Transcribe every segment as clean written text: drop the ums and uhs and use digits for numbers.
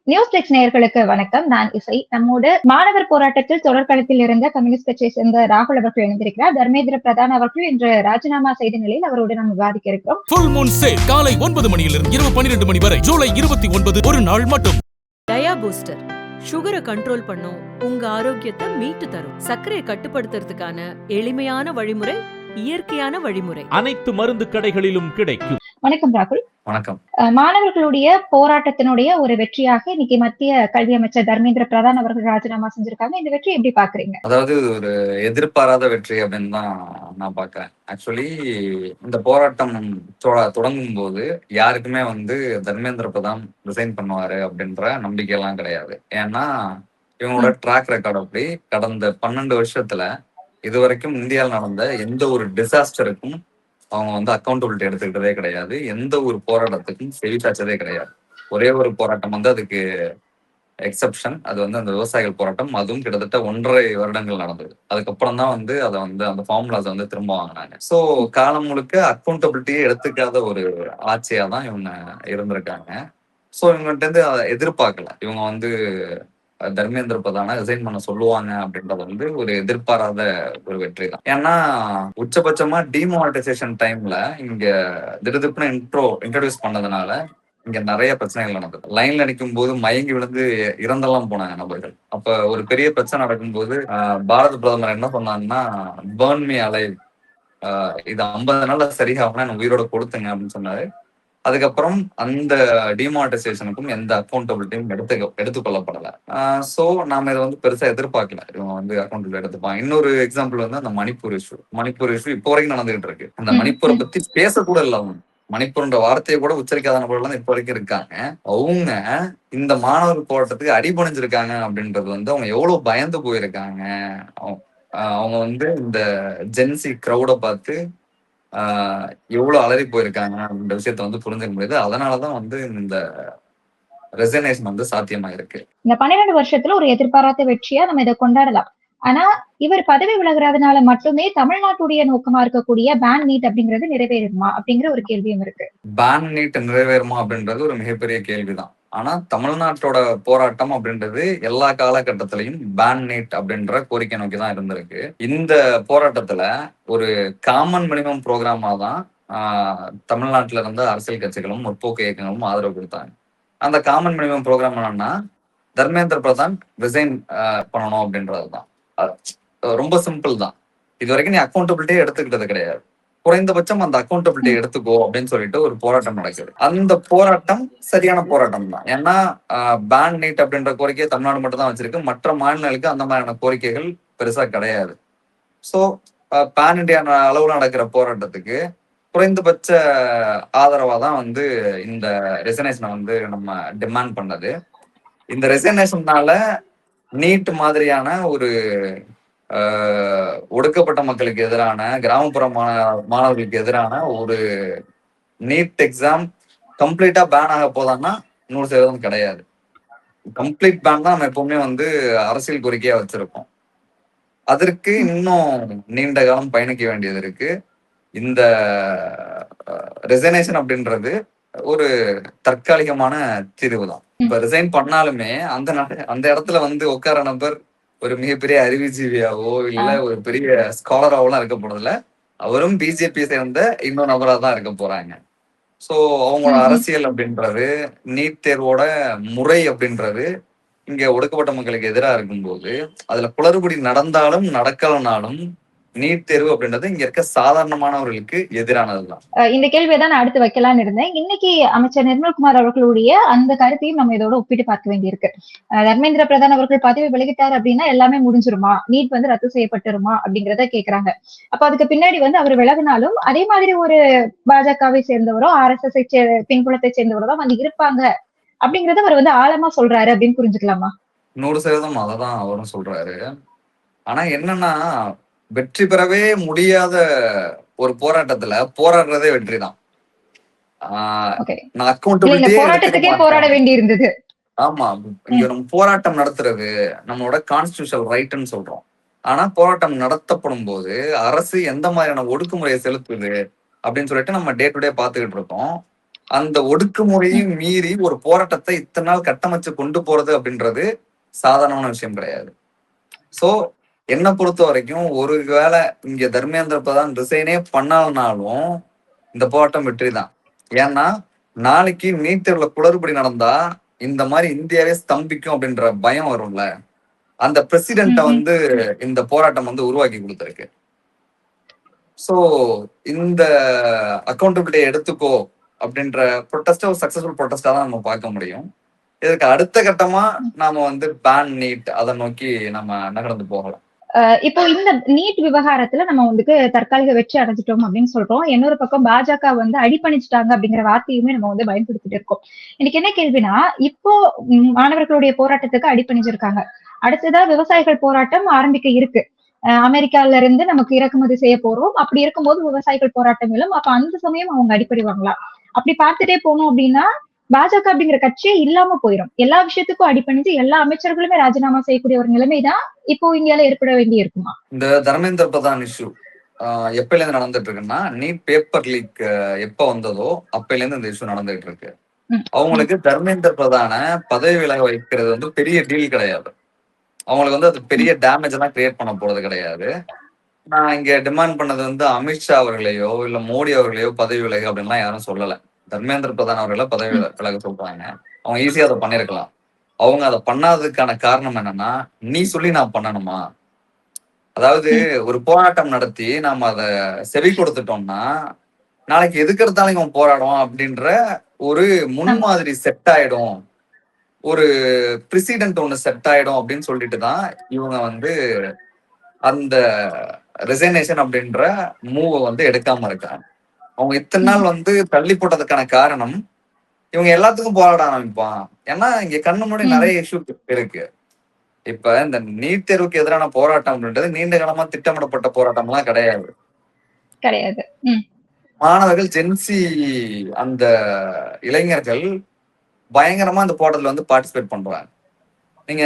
News டெக்ஸ் நேயர்களுக்கு வணக்கம். நான் இசை. நம்மோடு மாணவர் போராட்டத்தில் தொடர்களத்தில் இருந்த கம்யூனிஸ்ட் கட்சியை சேர்ந்த ராகுல் அவர்கள் இணைந்திருக்கிறார். தர்மேந்திர பிரதான் அவர்கள் இன்று ராஜினாமா செய்த நிலையில் அவரோடு நாம் விவாதிக்க இருக்கிறோம். ஃபுல் மூன் சேல் காலை 9 மணியிலிருந்து இரவு 12 மணி வரை ஜூலை 29 ஒரு நாள் மட்டும். டயா பூஸ்டர் சுகரை கண்ட்ரோல் பண்ணும், உங்க ஆரோக்கியத்தை மீட்டு தரும். சர்க்கரையை கட்டுப்படுத்துறதுக்கான எளிமையான வழிமுறை, இயற்கையான வழிமுறை. அனைத்து மருந்து கடைகளிலும் கிடைக்கும். வணக்கம் ராகுல். வணக்கம். மாணவர்களுடைய போராட்டத்தினுடைய ஒரு வெற்றியாக இன்னைக்கு மத்திய கல்வி அமைச்சர் தர்மேந்திர பிரதான் அவர்கள் ராஜினாமா செஞ்சிருக்காங்க. இந்த வெற்றி எப்படி பாக்குறீங்க? அதாவது ஒரு எதிர்பாராத வெற்றி அப்படின்னு தான் நான் பாக்குறேன். ஆக்சுவலி இந்த போராட்டம் தொடங்கும் போது யாருக்குமே தர்மேந்திர பிரதான் ரிசைன் பண்ணுவாரு அப்படின்ற நம்பிக்கை எல்லாம் கிடையாது. ஏன்னா இவங்களோட ட்ராக் ரெக்கார்ட் அப்படி கடந்த 12 வருஷத்துல இதுவரைக்கும் இந்தியாவில் நடந்த எந்த ஒரு டிசாஸ்டருக்கும் அவங்க அக்கௌண்டபிலிட்டி எடுத்துக்கிட்டதே கிடையாது. எந்த ஒரு போராட்டத்துக்கும் செவிச்சாச்சதே கிடையாது. ஒரே ஒரு போராட்டம் அதுக்கு எக்ஸப்ஷன். அது அந்த விவசாயிகள் போராட்டம். அதுவும் கிட்டத்தட்ட 1.5 வருடங்கள் நடந்தது. அதுக்கப்புறம் தான் அதை அந்த ஃபார்முலாஸ் திரும்ப வாங்கினாங்க. ஸோ காலம் முழுக்க அக்கௌண்டபிலிட்டியே எடுத்துக்காத ஒரு ஆட்சியா தான் இவங்க இருந்திருக்காங்க. ஸோ இவங்ககிட்ட இருந்து அதை எதிர்பார்க்கல. இவங்க தர்மேந்திர பிரதான ரிசைன் பண்ண சொல்லுவாங்க அப்படின்றது ஒரு எதிர்பாராத ஒரு வெற்றி தான். ஏன்னா உச்சபட்சமா டிமானிட்டைசேஷன் டைம்ல இங்க திடுதிப்புன்னு இன்ட்ரோடியூஸ் பண்ணதுனால இங்க நிறைய பிரச்சனைகள் நடந்தது. லைன்ல நிற்கும் போது மயங்கி விழுந்து இறந்தெல்லாம் போனாங்க நபர்கள். அப்ப ஒரு பெரிய பிரச்சனை நடக்கும்போது பாரத பிரதமர் என்ன சொன்னாங்கன்னா, பர்ன் மீ அலைவ், இது 50 நாள்ல சரியாகனா எனக்கு உயிரோட கொடுத்துங்க அப்படின்னு சொன்னாரு. அதுக்கப்புறம் அந்த டிமானிட்டைசேஷனுக்கும் எந்த அக்கௌண்டபிலிட்டியும் எடுத்துக்கொள்ளப்படல. சோ நாம இதை பெருசா எதிர்பார்க்கல. இவங்க அக்கௌண்டபிலிட்டி எடுத்துப்பாங்க. இன்னொரு எக்ஸாம்பிள் அந்த மணிப்பூர் இஷ்யூ இப்போ வரைக்கும் நடந்துகிட்டு இருக்கு. அந்த மணிப்பூரை பத்தி பேசக்கூட இல்ல. அவங்க மணிப்பூர்ன்ற வார்த்தையை கூட உச்சரிக்காத நபர்கள் இப்போ வரைக்கும் இருக்காங்க. அவங்க இந்த மாணவர் போராட்டத்துக்கு அடிபணிஞ்சிருக்காங்க அப்படின்றது அவங்க எவ்வளவு பயந்து போயிருக்காங்க. அவங்க இந்த ஜென்சி கிரௌட பார்த்து எவ்வளவு அலறி போயிருக்காங்க அப்படின்ற விஷயத்த புரிஞ்சுக்க முடியுது. அதனாலதான் இந்த ரெசனேஷன் சாத்தியமா இருக்கு. இந்த 12 வருஷத்துல ஒரு எதிர்பாராத வெற்றியா நம்ம இதை கொண்டாடலாம். ஆனா இவர் பதவி விலகுறதுனால மட்டுமே தமிழ்நாட்டுடைய நோக்கமா இருக்கக்கூடிய பேன் நீட் அப்படிங்கிறது நிறைவேறுமா அப்படிங்கிற ஒரு கேள்வியும் இருக்கு. பேன் நீட் நிறைவேறுமா அப்படின்றது ஒரு மிகப்பெரிய கேள்விதான். ஆனா தமிழ்நாட்டோட போராட்டம் அப்படின்றது எல்லா காலகட்டத்திலையும் பேன் நீட் அப்படின்ற கோரிக்கை நோக்கிதான் இருந்திருக்கு. இந்த போராட்டத்துல ஒரு காமன் மினிமம் ப்ரோக்ராமா தான் தமிழ்நாட்டுல இருந்த அரசியல் கட்சிகளும் முற்போக்கு இயக்கங்களும் ஆதரவு கொடுத்தாங்க. அந்த காமன் மினிமம் ப்ரோக்ராம் என்னன்னா, தர்மேந்திர பிரதான் ரிசைன் பண்ணணும் அப்படின்றதுதான். ரொம்ப சிம்பிள் தான். இது வரைக்கும் நீ அக்கௌண்டபிலிட்டியே எடுத்துக்கிட்டது கிடையாது. குறைந்தபட்சம் அந்த அக்கௌண்டபிலிட்டி எடுத்துக்கோ அப்படின்னு சொல்லிட்டு ஒரு போராட்டம் நடக்குது. அந்த போராட்டம் சரியான போராட்டம் தான். ஏன்னா பேன் நீட் அப்படின்ற கோரிக்கையை தமிழ்நாடு மட்டும் தான் வச்சிருக்கு. மற்ற மாநிலங்களுக்கு அந்த மாதிரியான கோரிக்கைகள் பெருசா கிடையாது. ஸோ பேன் இண்டியா அளவுல நடக்கிற போராட்டத்துக்கு குறைந்தபட்ச ஆதரவா தான் இந்த ரெசனேஷனை நம்ம டிமாண்ட் பண்ணது. இந்த ரெசனேஷன்னால நீட் மாதிரியான ஒரு ஒடுக்கப்பட்ட மக்களுக்கு எதிரான, கிராமப்புற மாணவர்களுக்கு எதிரான ஒரு நீட் எக்ஸாம் கம்ப்ளீட்டா பேன் ஆக போதான்னா 100% கிடையாது. கம்ப்ளீட் பேன் தான் நம்ம எப்பவுமே அரசியல் கோரிக்கையா வச்சிருக்கோம். அதற்கு இன்னும் நீண்ட காலம் பயணிக்க வேண்டியது இருக்கு. இந்த ரெசனேஷன் அப்படின்றது ஒரு தற்காலிகமான தீர்வு தான். இப்ப ரிசைன் பண்ணாலுமே அந்த இடத்துல உட்கார நபர் ஒரு மிகப்பெரிய அறிவுஜீவியாவோ இல்ல ஒரு பெரிய ஸ்காலராவோலாம் இருக்க போறதில்ல. அவரும் பிஜேபி சேர்ந்த இன்னொரு நபரா தான் இருக்க போறாங்க. சோ அவங்களோட அரசியல் அப்படின்றது, நீட் தேர்வோட முறை அப்படின்றது இங்க ஒடுக்கப்பட்ட மக்களுக்கு எதிராக இருக்கும்போது அதுல குளறுபடி நடந்தாலும் நடக்கலனாலும் நீட் தேர்வு அப்படின்றது இங்க இருக்க சாதாரணமானவர்களுக்கு எதிரானதுதான். இந்த கேள்வியை தான் நான் அடுத்து வைக்கலாம்னு இருந்தேன். இன்னைக்கு அமைச்சர் நிர்மல்குமார் அவர்களுடைய அந்த கருத்தையும் நம்ம இதோட ஒப்பிட்டு பார்க்க வேண்டியிருக்கு. தர்மேந்திர பிரதான் அவர்கள் பதவி விலகிட்டார் அப்படின்னா எல்லாமே முடிஞ்சிருமா, நீட் ரத்து செய்யப்பட்டுருமா அப்படிங்கிறத கேக்குறாங்க. அப்ப அதுக்கு பின்னாடி அவர் விலகினாலும் அதே மாதிரி ஒரு பாஜகவை சேர்ந்தவரோ RSS பின்புலத்தை சேர்ந்தவரோ தான் இருப்பாங்க அப்படிங்கறத அவர் ஆழமா சொல்றாரு அப்படின்னு புரிஞ்சுக்கலாமா? 100% அததான் அவரும் சொல்றாரு. ஆனா என்னன்னா, வெற்றி பெறவே முடியாத ஒரு போராட்டத்துல போராடுறதே வெற்றிதான். நான் அக்கௌண்டபிலிட்டியே போராட வேண்டி இருந்தது. ஆமா, இங்க நம்ம போராட்டம் நடத்துறது நம்மளோட கான்ஸ்டிடியூஷனல் ரைட்னு சொல்றோம். ஆனா போராட்டம் நடத்தப்படும் போது அரசு எந்த மாதிரியான ஒடுக்குமுறையை செலுத்துது அப்படின்னு சொல்லிட்டு நம்ம டே டு டே பாத்துக்கிட்டு இருக்கோம். அந்த ஒடுக்குமுறையும் மீறி ஒரு போராட்டத்தை இத்தனை நாள் கட்டமைச்சு கொண்டு போறது அப்படின்றது சாதாரணமான விஷயம் கிடையாது. சோ என்ன பொறுத்த வரைக்கும் ஒருவேளை இங்க தர்மேந்திர பிரதான் ரிசைனே பண்ணாலும் இந்த போராட்டம் வெற்றி தான். ஏன்னா நாளைக்கு நீட் தேர்வுல குளறுபடி நடந்தா இந்த மாதிரி இந்தியாவே ஸ்தம்பிக்கும் அப்படின்ற பயம் வரும்ல. அந்த பிரசிடென்ட்டை வந்து இந்த போராட்டம் வந்து உருவாக்கி கொடுத்துருக்கு. சோ இந்த அக்கௌண்டபிலிட்டியை எடுத்துக்கோ அப்படின்ற ப்ரொட்டஸ்ட ஒரு சக்சஸ்ஃபுல் ப்ரொட்டஸ்டா தான் நம்ம பார்க்க முடியும். இதுக்கு அடுத்த கட்டமா நாம வந்து பேன் நீட் அதை நோக்கி நம்ம நகர்ந்து போகலாம். இப்போ இந்த நீட் விவகாரத்துல நம்ம வந்து தற்காலிக வெற்றி அடைஞ்சிட்டோம் அப்படின்னு சொல்றோம். இன்னொரு பக்கம் பாஜக வந்து அடிப்பணிச்சிட்டாங்க அப்படிங்கிற வார்த்தையுமே நம்ம வந்து பயன்படுத்திட்டு இருக்கோம். எனக்கு என்ன கேள்வினா, இப்போ மாணவர்களுடைய போராட்டத்துக்கு அடிப்பணிச்சிருக்காங்க, அடுத்ததா விவசாயிகள் போராட்டம் ஆரம்பிக்க இருக்கு. அமெரிக்கால இருந்து நமக்கு இறக்குமதி செய்ய போறோம். அப்படி இருக்கும்போது விவசாயிகள் போராட்டம் எழும். அப்ப அந்த சமயம் அவங்க அடிப்படைவாங்களா? அப்படி பார்த்துட்டே போனோம் அப்படின்னா பாஜக அப்படிங்கிற கட்சியே இல்லாம போயிடும். எல்லா விஷயத்துக்கும் அடிப்பணிஞ்சு எல்லா அமைச்சர்களுமே ராஜினாமா செய்யக்கூடிய ஒரு நிலைமைதான் இப்போ இந்தியால ஏற்பட வேண்டி இருக்குமா? இந்த தர்மேந்திர பிரதான் இஷ்யூ எப்பல இருந்து நடந்துட்டு இருக்குன்னா, நீட் பேப்பர் லீக் எப்ப வந்ததோ அப்பல இருந்து இந்த இஷ்யூ நடந்துட்டு இருக்கு. அவங்களுக்கு தர்மேந்திர பிரதான பதவி விலக வைக்கிறது வந்து பெரிய டீல் கிடையாது. அவங்களுக்கு வந்து அது பெரிய டேமேஜ் எல்லாம் கிரியேட் பண்ண போறது கிடையாது. நான் இங்க டிமாண்ட் பண்ணது வந்து அமித்ஷா அவர்களையோ இல்ல மோடி அவர்களையோ பதவி விலகு அப்படின்லாம் யாரும் சொல்லல. தர்மேந்திர பிரதான் அவர்களை பதவி விலக சொல்றாங்க. அவங்க ஈஸியா அதை பண்ணிருக்கலாம். அவங்க அதை பண்ணாததுக்கான காரணம் என்னன்னா, நீ சொல்லி நான் பண்ணணுமா? அதாவது ஒரு போராட்டம் நடத்தி நாம அதை செவி கொடுத்துட்டோம்னா நாளைக்கு எதுக்கு எடுத்தாலும் இவன் போராடுவான் அப்படின்ற ஒரு முன்மாதிரி செட் ஆயிடும், ஒரு பிரசிடென்ட் ஒண்ணு செட் ஆயிடும் அப்படின்னு சொல்லிட்டு தான் இவங்க வந்து அந்த ரெசைனேஷன் அப்படின்ற மூவை வந்து எடுக்காம இருக்காங்க. அவங்க இத்தனை நாள் வந்து தள்ளி போட்டதுக்கான காரணம் இவங்க எல்லாத்துக்கும் போராட ஆரம்பிப்பான். ஏன்னா இங்க கண்ணு முன்னாடி நிறைய இஷ்யூ இருக்கு. இப்ப இந்த நீட் தேர்வுக்கு எதிரான போராட்டம் அப்படின்றது நீண்ட காலமா திட்டமிடப்பட்ட போராட்டம் எல்லாம் கிடையாது. மாணவர்கள் ஜென்சி அந்த இளைஞர்கள் பயங்கரமா இந்த போராட்டத்துல வந்து பார்ட்டிசிபேட் பண்றாங்க. நீங்க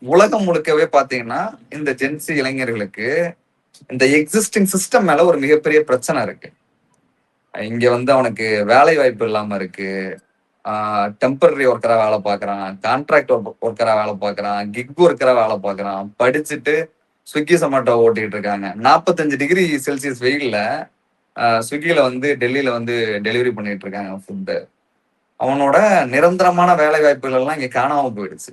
உலகம் முழுக்கவே பாத்தீங்கன்னா இந்த ஜென்சி இளைஞர்களுக்கு இந்த எக்ஸிஸ்டிங் சிஸ்டம் மேல ஒரு மிகப்பெரிய பிரச்சனை இருக்கு. இங்க வந்து அவனுக்கு வேலை வாய்ப்பு இல்லாம இருக்கு. டெம்பரரி ஒர்க்கரா வேலை பார்க்கறான், கான்ட்ராக்ட் ஒர்க்கரா வேலை பார்க்கறான், கிக் ஒர்க்கரா வேலை பார்க்கறான், படிச்சுட்டு ஸ்விக்கி சொமேட்டோ ஓட்டிட்டு இருக்காங்க. 45 டிகிரி செல்சியஸ் வெயில்ல ஸ்விக்கில வந்து டெல்லியில வந்து டெலிவரி பண்ணிட்டு இருக்காங்க ஃபுட்டு. அவனோட நிரந்தரமான வேலை வாய்ப்புகள் எல்லாம் இங்க காணாம போயிடுச்சு.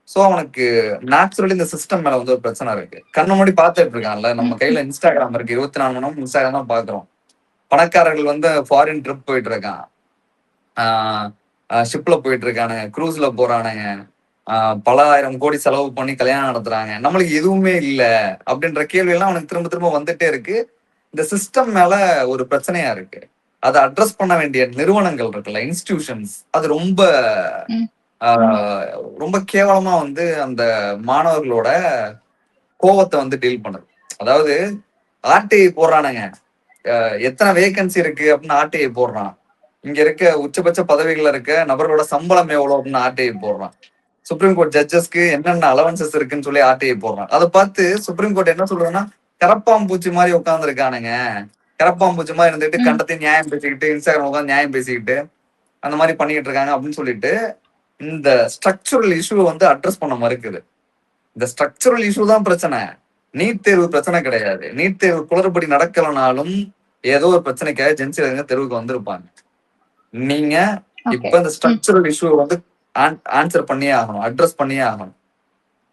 சோ அவனுக்கு நேச்சுரலி இந்த சிஸ்டம் மேல வந்து ஒரு பிரச்சனை இருக்கு. கண்ணு முன்னாடி பார்த்துட்டு இருக்கான்ல, நம்ம கையில இன்ஸ்டாகிராம் இருக்கு, 24 மணி நேரம் இன்ஸ்டாகிராம் தான் பாக்குறோம். பணக்காரர்கள் வந்து ஃபாரின் ட்ரிப் போயிட்டு இருக்கான், ஷிப்ல போயிட்டு இருக்கானு, குரூஸ்ல போறானுங்க, பல ஆயிரம் கோடி செலவு பண்ணி கல்யாணம் நடத்துறாங்க. நம்மளுக்கு எதுவுமே இல்லை அப்படின்ற கேள்வி எல்லாம் அவனுக்கு திரும்ப திரும்ப வந்துட்டே இருக்கு. இந்த சிஸ்டம் மேல ஒரு பிரச்சனையா இருக்கு. அதை அட்ரஸ் பண்ண வேண்டிய நிறுவனங்கள் இருக்குல்ல, இன்ஸ்டிடியூஷன்ஸ், அது ரொம்ப ரொம்ப கேவலமா வந்து அந்த மாணவர்களோட கோவத்தை வந்து டீல் பண்ணுது. அதாவது ஆர்டிஐ போடுறானுங்க, எத்தனை வேகன்சி இருக்கு அப்படின்னு ஆர்டிஐ போடுறான். இங்க இருக்க உச்சபட்ச பதவிகள் இருக்க நபர்களோட சம்பளம் எவ்வளவு அப்படின்னு ஆர்டிஐ போடுறான். சுப்ரீம் கோர்ட் ஜட்ஜஸ்க்கு என்னென்ன அலவன்சஸ் இருக்குன்னு சொல்லி ஆர்டிஐ போடுறான். அதை பார்த்து சுப்ரீம் கோர்ட் என்ன சொல்றதுன்னா, கரப்பாம்பூச்சி மாதிரி உட்கார்ந்து இருக்கானுங்க, கரப்பாம்பூச்சி மாதிரி இருந்துட்டு கண்டத்தையும் நியாயம் பேசிக்கிட்டு இன்ஸ்டாகிராம் உட்காந்து நியாயம் பேசிக்கிட்டு அந்த மாதிரி பண்ணிக்கிட்டு இருக்காங்க அப்படின்னு சொல்லிட்டு இந்த ஸ்ட்ரக்சரல் இஷ்யூ வந்து அட்ரஸ் பண்ண மறுக்குது. இந்த ஸ்ட்ரக்சரல் இஷ்யூ தான் பிரச்சனை, நீட் தேர்வு பிரச்சனை கிடையாது. நீட் தேர்வு குளறுபடி நடக்கலனாலும் ஏதோ ஒரு பிரச்சனைக்காக ஜென்சில தெருவுக்கு வந்திருப்பாங்க. நீங்க இப்ப இந்த ஸ்ட்ரக்சரல் இஷ்யூ வந்து ஆன்சர் பண்ணியே ஆகணும், அட்ரஸ் பண்ணியே ஆகணும்.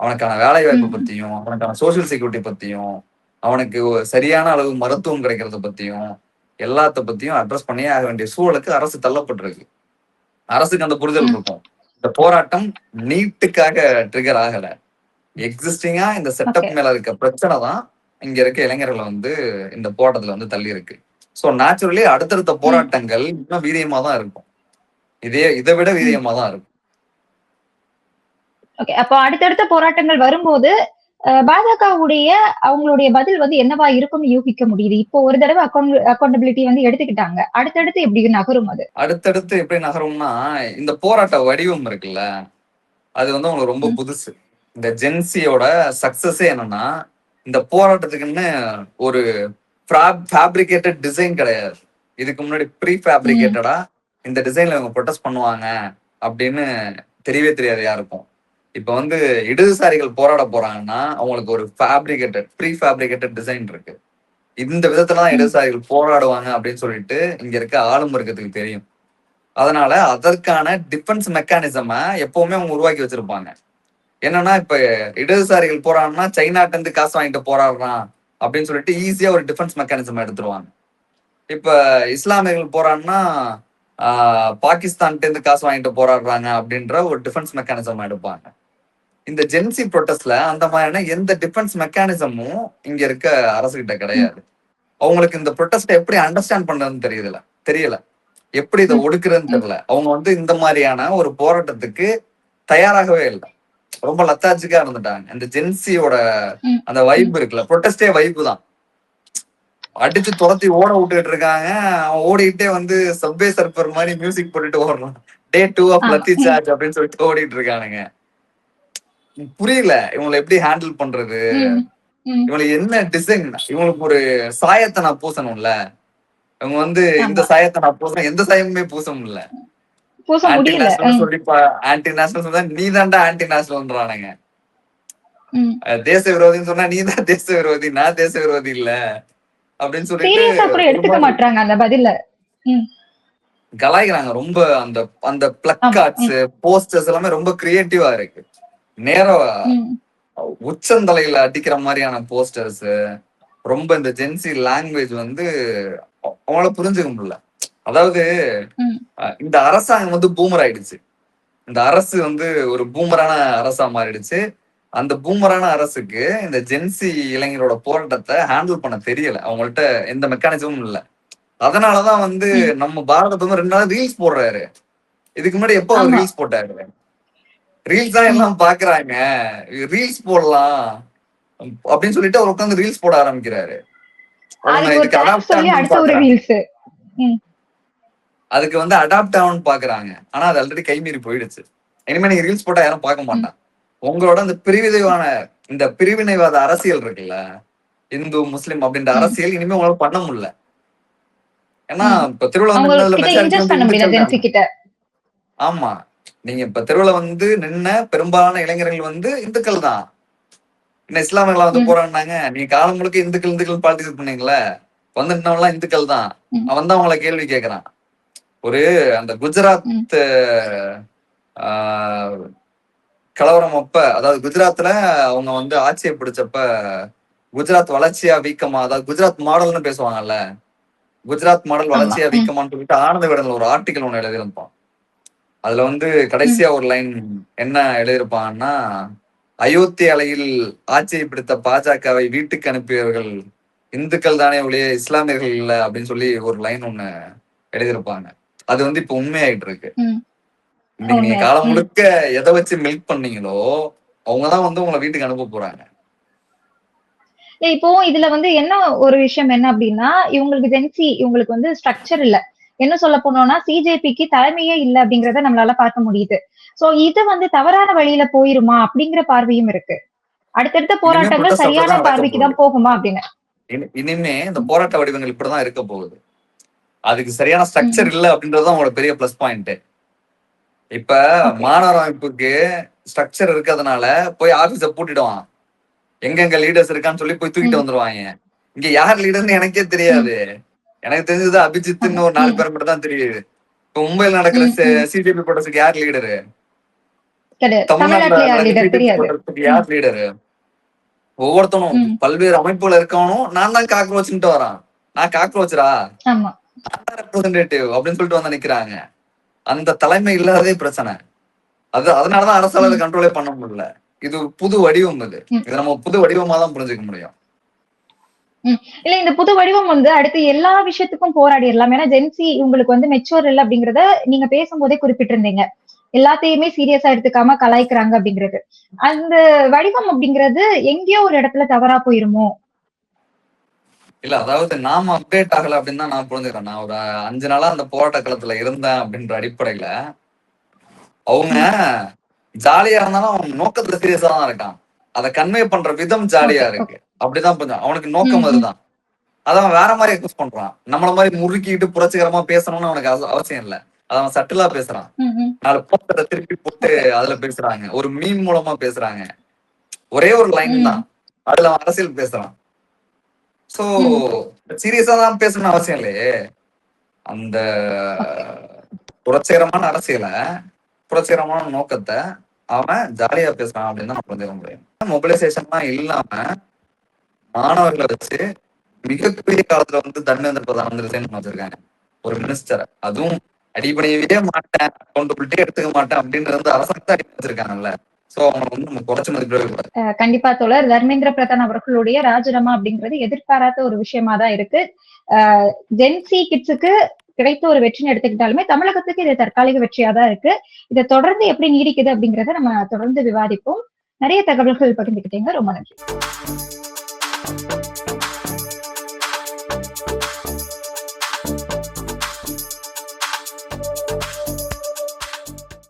அவனுக்கான வேலை வாய்ப்பு பத்தியும், அவனுக்கான சோசியல் செக்யூரிட்டி பத்தியும், அவனுக்கு சரியான அளவு மருத்துவம் கிடைக்கிறத பத்தியும் எல்லாத்த பத்தியும் அட்ரஸ் பண்ணியே ஆக வேண்டிய சூழலுக்கு அரசு தள்ளப்பட்டிருக்கு. அரசுக்கு அந்த புரிதல் இருக்கும். இந்த போராட்டம் நீட்டுக்காக ட்ரிகர் ஆகல, எக்ஸிஸ்டிங்கா இந்த செட்டப் மேல இருக்க பிரச்சனை தான் இங்க இருக்க இளைஞர்களை வந்து இந்த போராட்டத்துல வந்து தள்ளி இருக்கு. சோ நேச்சுரலி அடுத்தடுத்த போராட்டங்கள் இன்னும் வீரியமா தான் இருக்கும், இதை விட வீரியமா தான் இருக்கும். அப்போ அடுத்தடுத்த போராட்டங்கள் வரும்போது பாஜகவுடைய அவங்களுடைய பதில் வந்து என்னவா இருக்கும்னு யூகிக்க முடியுது. இப்போ ஒரு தடவை அக்கௌண்டபிலிட்டி வந்து எடுத்துக்கிட்டாங்க, அடுத்தடுத்து எப்படி நகரும்? அது அடுத்தடுத்து எப்படி நகரும்னா, இந்த போராட்ட வடிவம் இருக்குல்ல, அது வந்து உங்களுக்கு ரொம்ப புதுசு. இந்த ஜென்சியோட சக்சஸே என்னன்னா, இந்த போராட்டத்துக்குன்னு ஒரு ஃபேப்ரிகேட்டட் டிசைன் கிடையாது. இதுக்கு முன்னாடி ப்ரீ ஃபேப்ரிகேட்டடா இந்த டிசைன்ல இவங்க ப்ரொடெஸ்ட் பண்ணுவாங்க அப்படின்னு தெரியவே தெரியாது யாருக்கும். இப்ப வந்து இடதுசாரிகள் போராட போறாங்கன்னா அவங்களுக்கு ஒரு ப்ரீ ஃபேப்ரிகேட்டட் டிசைன் இருக்கு. இந்த விதத்துலதான் இடதுசாரிகள் போராடுவாங்க அப்படின்னு சொல்லிட்டு இங்க இருக்க ஆளும் வர்க்கத்துக்கு தெரியும். அதனால அதற்கான டிஃபென்ஸ் மெக்கானிசம எப்பவுமே அவங்க உருவாக்கி வச்சிருப்பாங்க. என்னன்னா இப்ப இடதுசாரிகள் போராடினா சைனாட்ட இருந்து காசு வாங்கிட்டு போராடுறான் அப்படின்னு சொல்லிட்டு ஈஸியா ஒரு டிஃபென்ஸ் மெக்கானிசம் எடுத்துருவாங்க. இப்ப இஸ்லாமியர்கள் போராடினா பாகிஸ்தான்ட்டு இருந்து காசு வாங்கிட்டு போராடுறாங்க அப்படின்ற ஒரு டிஃபென்ஸ் மெக்கானிசம் எடுப்பாங்க. இந்த ஜென்சி ப்ரொட்டஸ்ட்ல அந்த மாதிரியான எந்த டிஃபென்ஸ் மெக்கானிசமும் இங்க இருக்க அரசுகிட்ட கிடையாது. அவங்களுக்கு இந்த ப்ரொட்டஸ்ட எப்படி அண்டர்ஸ்டாண்ட் பண்றதுன்னு தெரியல எப்படி இதை ஒடுக்குறதுன்னு தெரியல. அவங்க வந்து இந்த மாதிரியான ஒரு போராட்டத்துக்கு தயாராகவே இல்லை. ரொம்ப லத்தாஜிக்கா இருந்துட்டாங்க. இந்த ஜென்சியோட அந்த வைப் இருக்குல்ல, ப்ரொட்டஸ்டே வைப்பு தான். அடிச்சு துரத்தி ஓட விட்டுட்டு இருக்காங்க. அவன் ஓடிக்கிட்டே வந்து சப்வே சர்ஃபர் மாதிரி மியூசிக் போட்டுட்டு ஓடுறான். டே 2 ஆஃப் லத்தி சார்ஜ் அப்படின்னு சொல்லிட்டு ஓடிட்டு இருக்கானுங்க. புரியல இவங்களை எப்படி ஹேண்டில் பண்றது, இவங்களுக்கு என்ன டிசைன், இவங்களுக்கு ஒரு சாயத்தை நான் பூசணும்ல. இவங்க வந்து இந்த சாயத்தை நான் பூசணும், எந்த சாயமுமே பூச முடியல. ஆன்டி நேஷனல் சொல்லிப்பா, ஆன்டி நேஷனல் சொன்னா நீ தான்டா ஆன்டி நேஷனல்ன்றானுங்க. தேச விரோதின்னு சொன்னா நீ தான் தேச விரோதி, நான் தேச விரோதி இல்ல அப்படின்னு சொல்லிட்டு எடுத்துக்க மாட்டாங்க. அந்த பதில கலாய்க்கிறாங்க ரொம்ப. அந்த அந்த பிளக்கார்ட்ஸ் போஸ்டர்ஸ் எல்லாமே ரொம்ப கிரியேட்டிவா இருக்கு. நேரம் உச்சந்தலையில அடிக்கிற மாதிரியான போஸ்டர்ஸ். ரொம்ப இந்த ஜென்சி லாங்குவேஜ் வந்து அவங்கள புரிஞ்சுக்க முடியல. அதாவது இந்த அரசாங்கம் வந்து பூமர் ஆயிடுச்சு. இந்த அரசு வந்து ஒரு பூமரான அரசா மாறிடுச்சு. அந்த பூமரான அரசுக்கு இந்த ஜென்சி இளைஞரோட போராட்டத்தை ஹேண்டில் பண்ண தெரியல. அவங்கள்ட்ட எந்த மெக்கானிசமும் இல்லை. அதனாலதான் வந்து நம்ம பாரத பிரதமர் 2 நாள் ரீல்ஸ் போடுறாரு. இதுக்கு முன்னாடி எப்போ அவர் ரீல்ஸ் போட்டாரு? ரீல்ஸ் தான் எல்லாம் பாக்குறாங்க, ரீல்ஸ் போடலாம் அப்படின்னு சொல்லிட்டு அவர் உட்காந்து ரீல்ஸ் போட ஆரம்பிக்கிறாரு. அதுக்கு வந்து அடாப்ட் ஆகும்னு பாக்குறாங்க. ஆனா அது ஆல்ரெடி கைமீறி போயிடுச்சு. இனிமே நீங்க ரீல்ஸ் போட்டா யாரும் பார்க்க மாட்டான். உங்களோட இந்த பிரிவினைவாத அரசியல் இருக்குல்ல, இந்து முஸ்லிம் அப்படின்ற அரசியல் இனிமே உங்களால பண்ண முடியல. ஏன்னா இப்ப திருவிழா ஆமா, நீங்க இப்ப திருவிழா வந்து நின்ன பெரும்பாலான இளைஞர்கள் வந்து இந்துக்கள் தான். என்ன இஸ்லாமியர்களா வந்து போறாங்க? நீங்க காலம் முழுக்க இந்துக்கள் பாலிடிக்ஸ் பண்ணீங்களே, வந்து நின்னவெல்லாம் இந்துக்கள் தான். அவன் தான் அவங்கள கேள்வி கேட்கறான். ஒரு அந்த குஜராத் கலவரம் அப்ப, அதாவது குஜராத்ல அவங்க வந்து ஆட்சியை பிடிச்சப்ப குஜராத் வளர்ச்சியா வீக்கமா, அதாவது குஜராத் மாடல்னு பேசுவாங்கல்ல, குஜராத் மாடல் வளர்ச்சியா வீக்கமான்னு சொல்லிட்டு ஆனந்த விடல ஒரு ஆர்டிகல் ஒண்ணு எழுதியிருப்பான். அதுல வந்து கடைசியா ஒரு லைன் என்ன எழுதியிருப்பான்னா, அயோத்தி அலையில் ஆட்சியை பிடித்த பாஜகவை வீட்டுக்கு அனுப்பியவர்கள் இந்துக்கள் தானே ஒழிய இஸ்லாமியர்கள் இல்ல அப்படின்னு சொல்லி ஒரு லைன் ஒண்ணு எழுதியிருப்பாங்க. அது வந்து இப்ப உண்மையாயிட்டு இருக்கு. நீங்க காலம் முழுக்க எதை வச்சு மில்க் பண்ணீங்களோ அவங்கதான் வந்து உங்களை வீட்டுக்கு அனுப்ப போறாங்க. இப்போ இதுல வந்து என்ன ஒரு விஷயம் என்ன அப்படின்னா, இவங்களுக்கு ஜென்சி இவங்களுக்கு வந்து ஸ்ட்ரக்சர் இல்ல. என்ன சொல்ல போனோம்னா சிஜேபிக்கு தலைமையே இல்ல அப்படிங்கறத நம்மளால பார்க்க முடியுது. சோ இது வந்து தவறான வழியில போயிருமா அப்படிங்கிற பார்வையும் இருக்கு. அடுத்தடுத்த போராட்டங்கள் சரியான பார்வைக்கு தான் போகுமா அப்படின்னு. இனிமே இந்த போராட்ட வடிவங்கள் இப்படிதான் இருக்க போகுது. அதுக்கு சரியான ஸ்ட்ரக்சர் இல்ல அப்படின்றதுதான் உங்களோட பெரிய பிளஸ் பாயிண்ட். இப்ப மாணவர் அமைப்புக்கு ஸ்ட்ரக்சர் இருக்கிறதுனால போய் ஆபீஸ பூட்டிடுவான். எங்கெங்க லீடர்ஸ் இருக்கான்னு சொல்லி போய் தூக்கிட்டு வந்துருவாங்க. இங்க யார் லீடர்னு எனக்கே தெரியாது. எனக்கு தெரிஞ்சது அபிஜித்னு ஒரு 4 பேர் மட்டும் தான் தெரியுது. இப்ப மும்பைல நடக்கிற சிஜேபி ப்ரொடெஸ்டுக்கு யார் லீடரு? தமிழ்நாட்டுல யார் லீடரு? ஒவ்வொருத்தனும் பல்வேறு அமைப்புல இருக்கவனும் நான் தான் காக்ரோச்ன்ட்டு வரான். நான் காக்ரோச்சரா ரெப்ரசன்டேட்டிவ் அப்படின்னு சொல்லிட்டு வந்து நிக்கிறாங்க. அந்த தலைமை இல்லாததே பிரச்சனை. அதனாலதான் அரசால கண்ட்ரோலே பண்ண முடியல. இது புது வடிவம். இது நம்ம புது வடிவமா தான் புரிஞ்சுக்க முடியும். இல்ல இந்த புது வடிவம் வந்து அடுத்து எல்லா விஷயத்துக்கும் போராடிடலாம். ஏன்னா ஜென்சி உங்களுக்கு வந்து மெச்சூர் இல்லை அப்படிங்கறத நீங்க பேசும்போதே குறிப்பிட்டிருந்தீங்க. எல்லாத்தையுமே சீரியஸா எடுத்துக்காம கலாய்க்கிறாங்க அப்படிங்கிறது. அந்த வடிவம் அப்படிங்கிறது எங்கேயோ ஒரு இடத்துல தவறா போயிருமோ? இல்ல, அதாவது நாம அப்டேட் ஆகல அப்படின்னு தான் நான் புரிஞ்சுக்கிறேன். நான் ஒரு 5 நாளா அந்த போராட்ட களத்துல இருந்தேன் அப்படின்ற அடிப்படையில அவங்க ஜாலியா இருந்தாலும் அவன் நோக்கத்துல சீரியஸா தான் இருக்கான். அதை கன்வே பண்ற விதம் ஜாலியா இருக்கு. அப்படிதான் கொஞ்சம் அவனுக்கு நோக்கம் அதுதான். அதான் வேற மாதிரி எக்ஸ்பிரஸ் பண்றான். நம்மள மாதிரி முறுக்கிட்டு புரட்சிகரமா பேசணும்னு அவனுக்கு அவசியம் இல்லை. அத அவன் சட்டிலா பேசுறான். 4 போஸ்டரை திருப்பி போட்டு அதுல பேசுறாங்க, ஒரு மீம் மூலமா பேசுறாங்க. ஒரே ஒரு லைன் தான், அதுல அவன் அரசியல் பேசுறான். சோ சீரியஸா தான் பேசணும்னு அவசியம் இல்லையே. அந்த புரட்சிகரமான அரசியல, புரட்சிகரமான நோக்கத்தை அவன் ஜாலியா பேசுறான் அப்படின்னு தான் புரிஞ்சுக்க முடியும். மொபிலைசேஷன்லாம் இல்லாம மாணவர்களை வச்சு மிகப்பெரிய காலத்துல வந்து தர்மேந்திர பிரதான் வந்து ரிசைன் பண்ண வச்சிருக்காங்க ஒரு மினிஸ்டரை. அதுவும் அடிப்படையவே மாட்டேன், அக்கௌண்டபிலிட்டி எடுத்துக்க மாட்டேன் அப்படின்றது அரசாங்கத்தை அடி வச்சிருக்காங்கல்ல. சோ அவங்க வந்து நம்ம குறைச்சு மதிப்பிடவே கூடாது. கண்டிப்பா தோழர், தர்மேந்திர பிரதான் அவர்களுடைய ராஜினாமா அப்படிங்கிறது எதிர்பாராத ஒரு விஷயமா தான் இருக்கு. ஜென்சி கிட்ஸுக்கு கிடைத்த ஒரு வெற்றின்னு எடுத்துக்கிட்டாலுமே தமிழகத்துக்கு இது தற்காலிக வெற்றியா தான் இருக்கு. இதை தொடர்ந்து எப்படி நீடிக்குது அப்படிங்கறத நம்ம தொடர்ந்து விவாதிப்போம். நிறைய தகவல்கள் பகிர்ந்துக்கிட்டீங்க, ரொம்ப நன்றி.